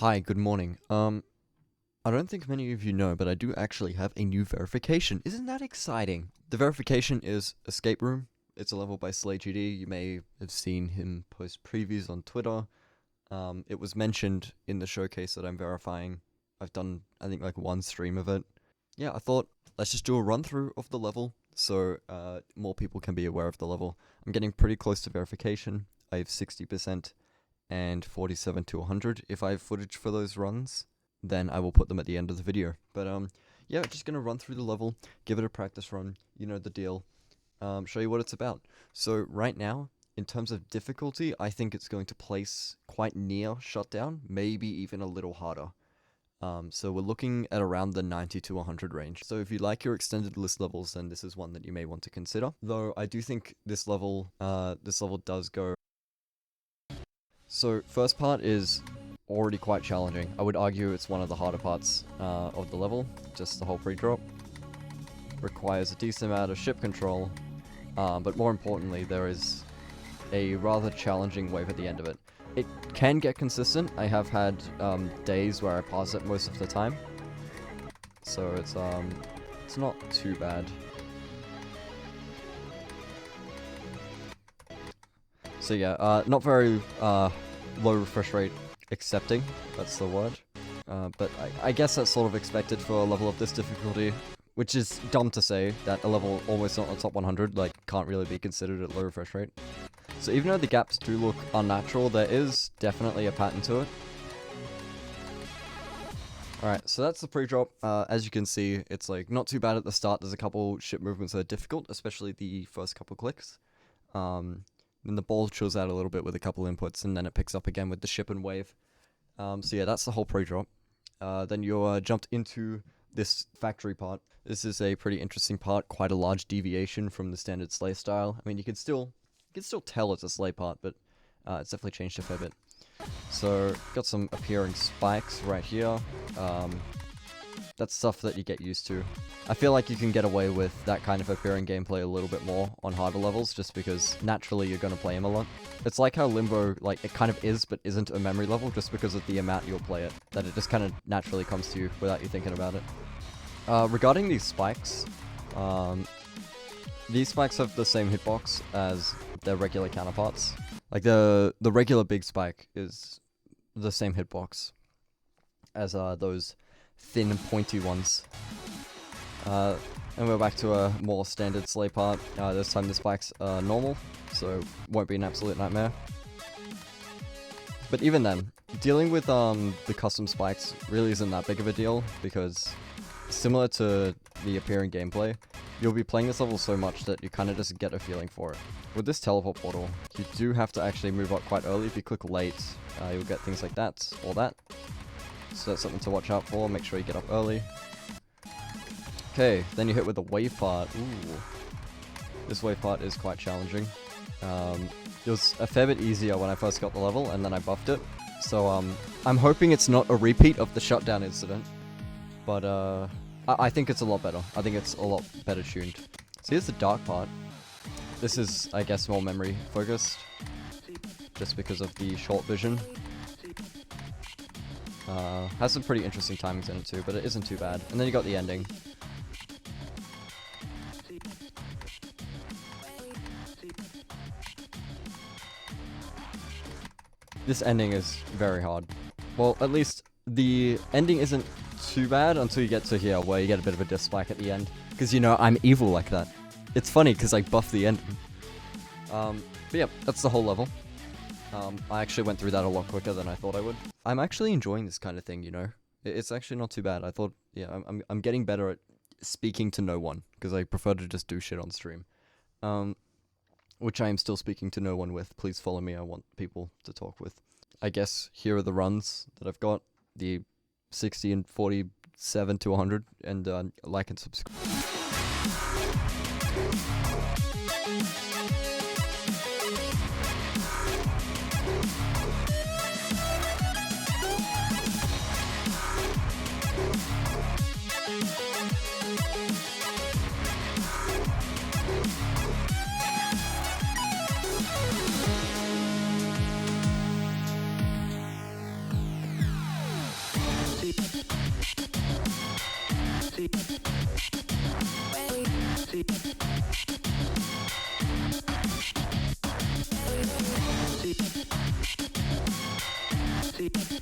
Hi, good morning. I don't think many of you know, but I do actually have a new verification. Isn't that exciting? The verification is Escape Room. It's a level by SleyGD. You may have seen him post previews on Twitter. It was mentioned in the showcase that I'm verifying. I've done, I think, like one stream of it. Yeah, I thought, let's just do a run through of the level so more people can be aware of the level. I'm getting pretty close to verification. I have 60% and 47 to 100. If I have footage for those runs, then I will put them at the end of the video. But yeah, just gonna run through the level, give it a practice run, you know the deal, show you what it's about. So right now, in terms of difficulty, I think it's going to place quite near SHUTDOWN, maybe even a little harder. So we're looking at around the 90 to 100 range. So if you like your extended list levels, then this is one that you may want to consider. Though I do think this level does go. So first part is already quite challenging. I would argue it's one of the harder parts of the level. Just the whole pre-drop requires a decent amount of ship control, but more importantly, there is a rather challenging wave at the end of it. It can get consistent. I have had days where I pass it most of the time, so it's not too bad. So yeah, not very low refresh rate accepting, that's the word. But I guess that's sort of expected for a level of this difficulty, which is dumb to say that a level almost not on top 100 like can't really be considered at low refresh rate. So even though the gaps do look unnatural, there is definitely a pattern to it. Alright, so that's the pre-drop. As you can see, it's like not too bad at the start. There's a couple ship movements that are difficult, especially the first couple clicks. Then the ball chills out a little bit with a couple inputs, and then it picks up again with the ship and wave. So yeah, that's the whole pre-drop. Then you're jumped into this factory part. This is a pretty interesting part, quite a large deviation from the standard Sley style. I mean, you can still tell it's a Sley part, but it's definitely changed a fair bit. So, got some appearing spikes right here. That's stuff that you get used to. I feel like you can get away with that kind of appearing gameplay a little bit more on harder levels, just because naturally you're going to play him a lot. It's like how Limbo, like, it kind of is, but isn't a memory level, just because of the amount you'll play it, that it just kind of naturally comes to you without you thinking about it. Regarding these spikes have the same hitbox as their regular counterparts. Like, the regular big spike is the same hitbox as those thin, pointy ones. And we're back to a more standard Sley part. This time the spikes are normal, so won't be an absolute nightmare. But even then, dealing with the custom spikes really isn't that big of a deal, because similar to the appearing gameplay, you'll be playing this level so much that you kind of just get a feeling for it. With this teleport portal, you do have to actually move up quite early. If you click late, you'll get things like that, or that. So that's something to watch out for. Make sure you get up early. Okay, then you hit with the wave part. Ooh. This wave part is quite challenging. It was a fair bit easier when I first got the level, and then I buffed it. So I'm hoping it's not a repeat of the SHUTDOWN incident. But I think it's a lot better. I think it's a lot better tuned. So here's the dark part. This is, I guess, more memory focused, just because of the short vision. Has some pretty interesting timings in it too, but it isn't too bad. And then you got the ending. This ending is very hard. Well, at least the ending isn't too bad until you get to here, where you get a bit of a dislike at the end. Because, you know, I'm evil like that. It's funny, because I buffed the ending. But yeah, that's the whole level. I actually went through that a lot quicker than I thought I would. I'm actually enjoying this kind of thing, you know? It's actually not too bad. I thought, yeah, I'm getting better at speaking to no one, because I prefer to just do shit on stream. Which I am still speaking to no one with. Please follow me, I want people to talk with. I guess here are the runs that I've got. The 60 and 47 to 100, and like and subscribe. SleyGD.